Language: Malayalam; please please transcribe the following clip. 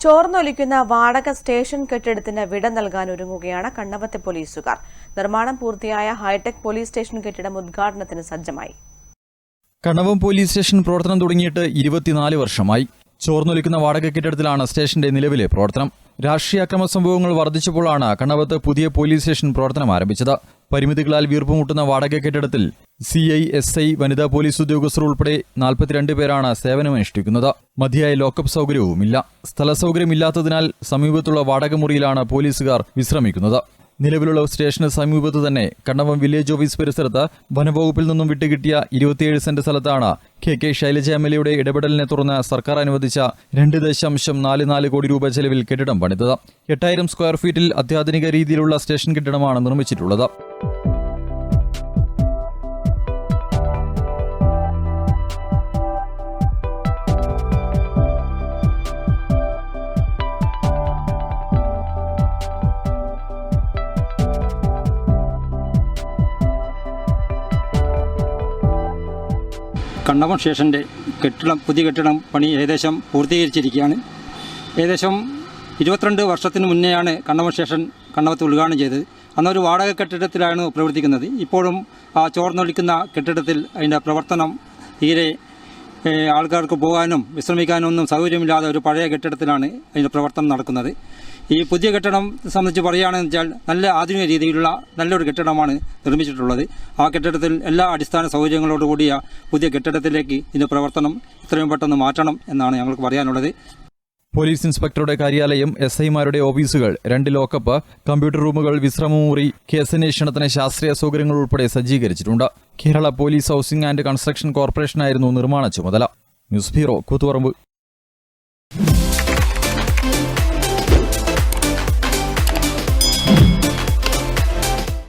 ചോർന്നൊലിക്കുന്ന വാടക സ്റ്റേഷൻ കെട്ടിടത്തിന് വിട നൽകാൻ ഒരുങ്ങുകയാണ് കണ്ണവത്തെ പോലീസുകാർ. നിർമ്മാണം പൂർത്തിയായ ഹൈടെക് പോലീസ് സ്റ്റേഷൻ കെട്ടിടം ഉദ്ഘാടനത്തിന് സജ്ജമായി. കണ്ണവം പോലീസ് സ്റ്റേഷൻ പ്രവർത്തനം തുടങ്ങിയിട്ട് 24 വർഷമായി. ചോർന്നൊലിക്കുന്ന വാടക കെട്ടിടത്തിലാണ് സ്റ്റേഷന്റെ നിലവിലെ പ്രവർത്തനം. രാഷ്ട്രീയ അക്രമ സംഭവങ്ങൾ വർദ്ധിച്ചപ്പോഴാണ് കണ്ണവത്ത് പുതിയ പോലീസ് സ്റ്റേഷൻ പ്രവർത്തനം ആരംഭിച്ചത്. പരിമിതികളാൽ വീർപ്പുമുട്ടുന്ന വാടക കെട്ടിടത്തിൽ CI, SI, വനിതാ പോലീസ് ഉദ്യോഗസ്ഥർ ഉൾപ്പെടെ 42 പേരാണ് സേവനമനുഷ്ഠിക്കുന്നത്. മതിയായ ലോക്കപ്പ് സൗകര്യവുമില്ല. സ്ഥല സൗകര്യമില്ലാത്തതിനാൽ സമീപത്തുള്ള വാടക മുറിയിലാണ് പോലീസുകാർ വിശ്രമിക്കുന്നത്. നിലവിലുള്ള സ്റ്റേഷന് സമീപത്ത് തന്നെ കണ്ണവം വില്ലേജ് ഓഫീസ് പരിസരത്ത് വനവകുപ്പിൽ നിന്നും വിട്ടുകിട്ടിയ 27 സെന്റ് സ്ഥലത്താണ് KK ശൈലജ MLAയുടെ ഇടപെടലിനെ തുടർന്ന് സർക്കാർ അനുവദിച്ച 2.44 കോടി രൂപ ചെലവിൽ കെട്ടിടം പണിതത്. 8000 സ്ക്വയർ ഫീറ്റിൽ അത്യാധുനിക രീതിയിലുള്ള സ്റ്റേഷൻ കെട്ടിടമാണ് നിർമ്മിച്ചിട്ടുള്ളത്. കണ്ണവം സ്റ്റേഷൻ്റെ പുതിയ കെട്ടിടം പണി ഏകദേശം പൂർത്തീകരിച്ചിരിക്കുകയാണ്. ഏകദേശം 22 വർഷത്തിന് മുന്നെയാണ് കണ്ണവം സ്റ്റേഷൻ കണ്ണവത്ത് ഉദ്ഘാടനം ചെയ്തത്. അന്നൊരു വാടക കെട്ടിടത്തിലാണ് പ്രവർത്തിക്കുന്നത്. ഇപ്പോഴും ആ ചോർന്നൊലിക്കുന്ന കെട്ടിടത്തിൽ അതിൻ്റെ പ്രവർത്തനം തീരെ ആൾക്കാർക്ക് പോകാനും വിശ്രമിക്കാനും ഒന്നും സൗകര്യമില്ലാതെ ഒരു പഴയ കെട്ടിടത്തിലാണ് അതിൻ്റെ പ്രവർത്തനം നടക്കുന്നത്. ഈ പുതിയ കെട്ടിടം സംബന്ധിച്ച് പറയുകയാണെന്ന് വെച്ചാൽ നല്ല ആധുനിക രീതിയിലുള്ള നല്ലൊരു കെട്ടിടമാണ് നിർമ്മിച്ചിട്ടുള്ളത്. ആ കെട്ടിടത്തിൽ എല്ലാ അടിസ്ഥാന സൗകര്യങ്ങളോടുകൂടിയ പുതിയ കെട്ടിടത്തിലേക്ക് ഇതിൻ്റെ പ്രവർത്തനം എത്രയും പെട്ടെന്ന് മാറ്റണം എന്നാണ് ഞങ്ങൾക്ക് പറയാനുള്ളത്. പോലീസ് ഇൻസ്പെക്ടറുടെ കാര്യാലയം, SI-മാരുടെ ഓഫീസുകൾ, 2 ലോക്കപ്പ്, കമ്പ്യൂട്ടർ റൂമുകൾ, വിശ്രമമുറി, കേസന്വേഷണത്തിന് ശാസ്ത്രീയ സൗകര്യങ്ങൾ ഉൾപ്പെടെ സജ്ജീകരിച്ചിട്ടുണ്ട്. Kerala police housing and construction കോർപ്പറേഷനായിരുന്നു നിർമ്മാണ ചുമതല. News bureau, Koothuparamba.